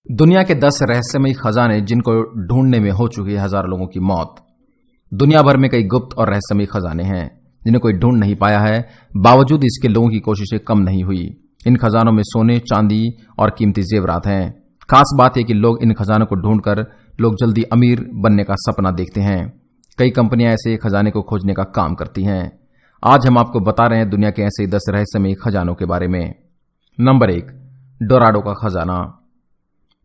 दुनिया के 10 रहस्यमयी खजाने जिनको ढूंढने में हो चुकी है हजारों लोगों की मौत। दुनिया भर में कई गुप्त और रहस्यमयी खजाने हैं जिन्हें कोई ढूंढ नहीं पाया है, बावजूद इसके लोगों की कोशिशें कम नहीं हुई। इन खजानों में सोने, चांदी और कीमती जेवरात हैं। खास बात यह कि लोग इन खजानों को ढूंढकर लोग जल्दी अमीर बनने का सपना देखते हैं। कई कंपनियां ऐसे खजाने को खोजने का काम करती हैं। आज हम आपको बता रहे हैं दुनिया के ऐसे 10 रहस्यमयी खजानों के बारे में। नंबर 1, डोराडो का खजाना।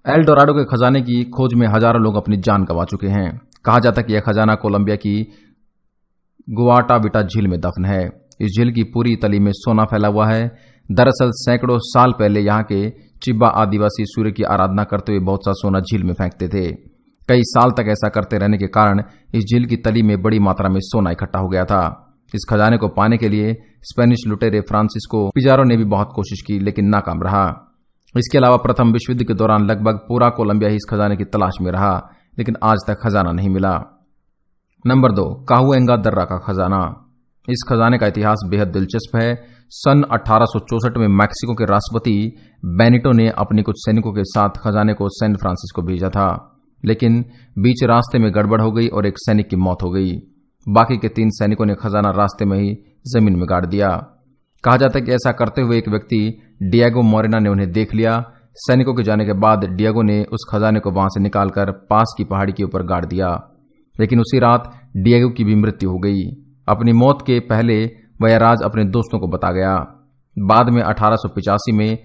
एल डोराडो के खजाने की खोज में हजारों लोग अपनी जान गंवा चुके हैं। कहा जाता है कि यह खजाना कोलंबिया की गुआटाविटा झील में दफन है। इस झील की पूरी तली में सोना फैला हुआ है। दरअसल सैकड़ों साल पहले यहाँ के चिब्बा आदिवासी सूर्य की आराधना करते हुए बहुत सा सोना झील में फेंकते थे। कई साल तक ऐसा करते रहने के कारण इस झील की तली में बड़ी मात्रा में सोना इकट्ठा हो गया था। इस खजाने को पाने के लिए स्पेनिश लुटेरे फ्रांसिस्को पिजारो ने भी बहुत कोशिश की, लेकिन नाकाम रहा। इसके अलावा प्रथम विश्व युद्ध के दौरान लगभग पूरा कोलंबिया ही इस खजाने की तलाश में रहा, लेकिन आज तक खजाना नहीं मिला। नंबर 2, काहुएंगा दर्रा का खजाना। इस खजाने का इतिहास बेहद दिलचस्प है। सन 1864 में मैक्सिको के राष्ट्रपति बेनिटो ने अपने कुछ सैनिकों के साथ खजाने को सैन फ्रांसिस्को भेजा था, लेकिन बीच रास्ते में गड़बड़ हो गई और एक सैनिक की मौत हो गई। बाकी के 3 सैनिकों ने खजाना रास्ते में ही जमीन में गाड़ दिया। कहा जाता है कि ऐसा करते हुए एक व्यक्ति डिएगो मोरेना ने उन्हें देख लिया। सैनिकों के जाने के बाद डिएगो ने उस खजाने को वहां से निकालकर पास की पहाड़ी के ऊपर गाड़ दिया, लेकिन उसी रात डिएगो की भी मृत्यु हो गई। अपनी मौत के पहले वह राज अपने दोस्तों को बता गया। बाद में 1885 में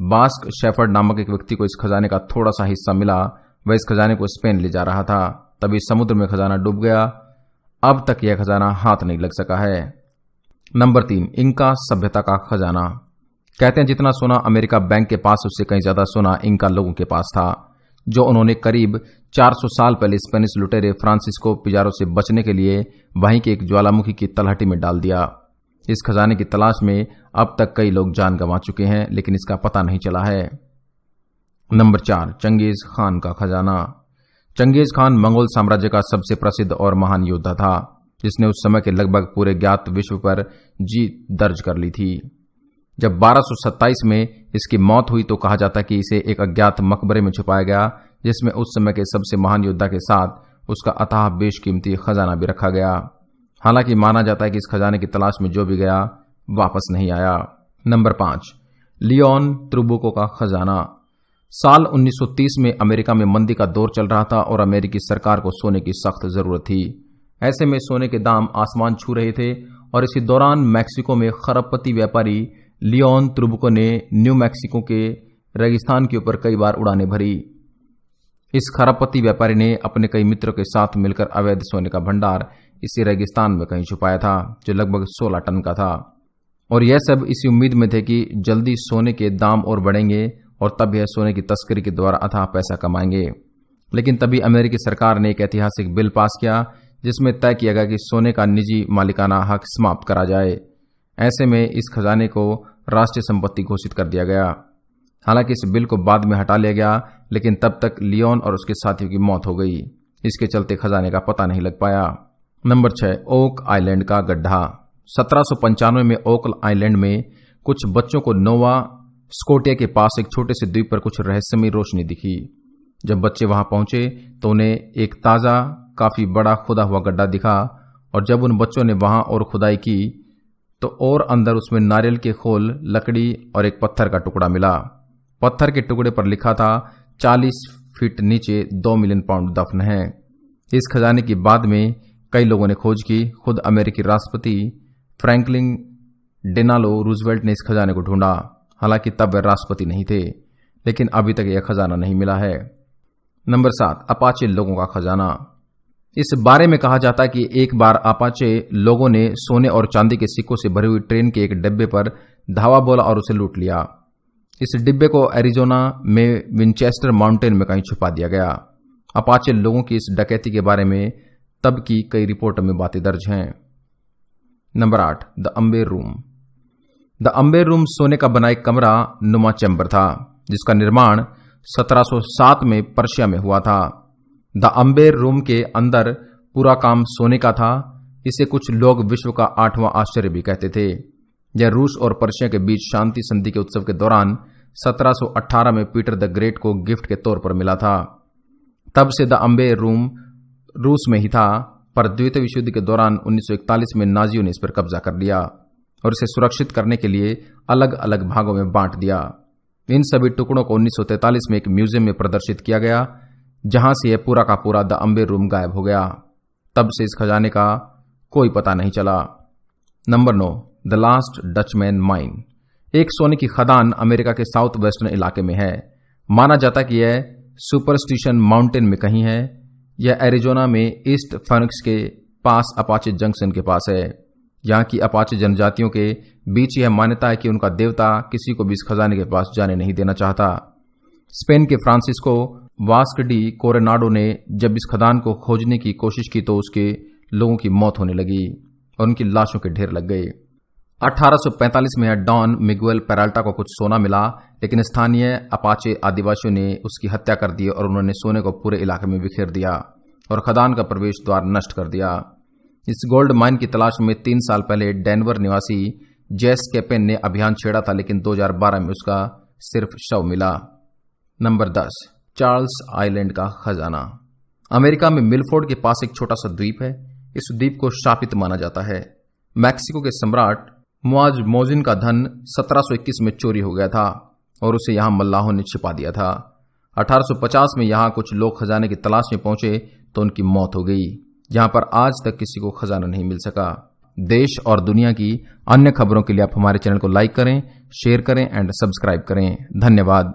बास्क शेफर्ड नामक एक व्यक्ति को इस खजाने का थोड़ा सा हिस्सा मिला। वह इस खजाने को स्पेन ले जा रहा था, तभी समुद्र में खजाना डूब गया। अब तक यह खजाना हाथ नहीं लग सका है। नंबर 3, इंका सभ्यता का खजाना। कहते हैं जितना सोना अमेरिका बैंक के पास, उससे कहीं ज्यादा सोना इंका लोगों के पास था, जो उन्होंने करीब 400 साल पहले स्पेनिश लुटेरे फ्रांसिस्को पिजारो से बचने के लिए वहीं के एक ज्वालामुखी की तलहटी में डाल दिया। इस खजाने की तलाश में अब तक कई लोग जान गंवा चुके हैं, लेकिन इसका पता नहीं चला है। नंबर 4, चंगेज खान का खजाना। चंगेज खान मंगोल साम्राज्य का सबसे प्रसिद्ध और महान योद्धा था, जिसने उस समय के लगभग पूरे ज्ञात विश्व पर जीत दर्ज कर ली थी। जब 1227 में इसकी मौत हुई तो कहा जाता कि इसे एक अज्ञात मकबरे में छुपाया गया, जिसमें उस समय के सबसे महान योद्धा के साथ उसका अथाह बेशकीमती खजाना भी रखा गया। हालांकि माना जाता है कि इस खजाने की तलाश में जो भी गया वापस नहीं आया। नंबर 5, लियोन ट्रुबुको का खजाना। साल 1930 में अमेरिका में मंदी का दौर चल रहा था और अमेरिकी सरकार को सोने की सख्त जरूरत थी। ऐसे में सोने के दाम आसमान छू रहे थे और इसी दौरान मैक्सिको में खरबपति व्यापारी लियोन ट्रुबुको ने न्यू मैक्सिको के रेगिस्तान के ऊपर कई बार उड़ानें भरी। इस खरबपति व्यापारी ने अपने कई मित्रों के साथ मिलकर अवैध सोने का भंडार इसी रेगिस्तान में कहीं छुपाया था, जो लगभग 16 टन का था। और यह सब इसी उम्मीद में थे कि जल्दी सोने के दाम और बढ़ेंगे और तब यह सोने की तस्करी के द्वारा अथाह पैसा कमाएंगे। लेकिन तभी अमेरिकी सरकार ने एक ऐतिहासिक बिल पास किया, जिसमें तय किया गया कि सोने का निजी मालिकाना हक समाप्त करा जाए। ऐसे में इस खजाने को राष्ट्रीय संपत्ति घोषित कर दिया गया। हालांकि इस बिल को बाद में हटा लिया गया, लेकिन तब तक लियोन और उसके साथियों की मौत हो गई। इसके चलते खजाने का पता नहीं लग पाया। नंबर 6, ओक आइलैंड का गड्ढा। 1795 में ओक आइलैंड में कुछ बच्चों को नोवा स्कोटिया के पास एक छोटे से द्वीप पर कुछ रहस्यमयी रोशनी दिखी। जब बच्चे वहां पहुंचे तो उन्हें एक ताजा, काफी बड़ा खुदा हुआ गड्ढा दिखा, और जब उन बच्चों ने वहां और खुदाई की तो और अंदर उसमें नारियल के खोल, लकड़ी और एक पत्थर का टुकड़ा मिला। पत्थर के टुकड़े पर लिखा था 40 फीट नीचे 2 मिलियन पाउंड दफन है। इस खजाने की बाद में कई लोगों ने खोज की। खुद अमेरिकी राष्ट्रपति फ्रैंकलिन डेनालो रूजवेल्ट ने इस खजाने को ढूंढा। हालांकि तब वे राष्ट्रपति नहीं थे, लेकिन अभी तक यह खजाना नहीं मिला है। नंबर 7, अपाचे लोगों का खजाना। इस बारे में कहा जाता है कि एक बार अपाचे लोगों ने सोने और चांदी के सिक्कों से भरी हुई ट्रेन के एक डिब्बे पर धावा बोला और उसे लूट लिया। इस डिब्बे को एरिजोना में विंचेस्टर माउंटेन में कहीं छुपा दिया गया। अपाचे लोगों की इस डकैती के बारे में तब की कई रिपोर्टों में बातें दर्ज हैं। Number 8, the Amber room. The Amber room सोने का बना एक कमरा नुमा चैम्बर था, जिसका निर्माण 1707 में पर्शिया में हुआ था। द अम्बेर रूम के अंदर पूरा काम सोने का था। इसे कुछ लोग विश्व का 8वां आश्चर्य भी कहते थे। यह रूस और पर्शिया के बीच शांति संधि के उत्सव के दौरान 1718 में पीटर द ग्रेट को गिफ्ट के तौर पर मिला था। तब से द अम्बे रूम रूस में ही था, पर द्वितीय विश्व युद्ध के दौरान 1941 में नाजियों ने इस पर कब्जा कर लिया और इसे सुरक्षित करने के लिए अलग अलग भागों में बांट दिया। इन सभी टुकड़ों को 1943 में एक म्यूजियम में प्रदर्शित किया गया, जहां से यह पूरा का पूरा द अम्बे रूम गायब हो गया। तब से इस खजाने का कोई पता नहीं चला। Number 9, the last Dutchman mine. एक सोने की खदान अमेरिका के साउथ वेस्टर्न इलाके में है। माना जाता कि यह सुपरस्टिशन माउंटेन में कहीं है। यह एरिजोना में ईस्ट फॉनिक्स के पास अपाचे जंक्शन के पास है। यहाँ की अपाचे जनजातियों के बीच यह मान्यता है कि उनका देवता किसी को भी इस खजाने के पास जाने नहीं देना चाहता। स्पेन के फ्रांसिस्को वास्को डी कोरोनाडो ने जब इस खदान को खोजने की कोशिश की तो उसके लोगों की मौत होने लगी और उनकी लाशों के ढेर लग गए। 1845 में डॉन मिगुएल पेराल्टा को कुछ सोना मिला, लेकिन स्थानीय अपाचे आदिवासियों ने उसकी हत्या कर दी और उन्होंने सोने को पूरे इलाके में बिखेर दिया और खदान का प्रवेश द्वार नष्ट कर दिया। इस गोल्ड माइन की तलाश में 3 साल पहले डेनवर निवासी जेस कैपेन ने अभियान छेड़ा था, लेकिन 2012 में उसका सिर्फ शव मिला। नंबर 10, चार्ल्स आइलैंड का खजाना। अमेरिका में मिलफोर्ड के पास एक छोटा सा द्वीप है। इस द्वीप को शापित माना जाता है। मैक्सिको के सम्राट मुआज मोजिन का धन 1721 में चोरी हो गया था और उसे यहां मल्लाहों ने छिपा दिया था। 1850 में यहां कुछ लोग खजाने की तलाश में पहुंचे तो उनकी मौत हो गई। यहां पर आज तक किसी को खजाना नहीं मिल सका। देश और दुनिया की अन्य खबरों के लिए आप हमारे चैनल को लाइक करें, शेयर करें एंड सब्सक्राइब करें। धन्यवाद।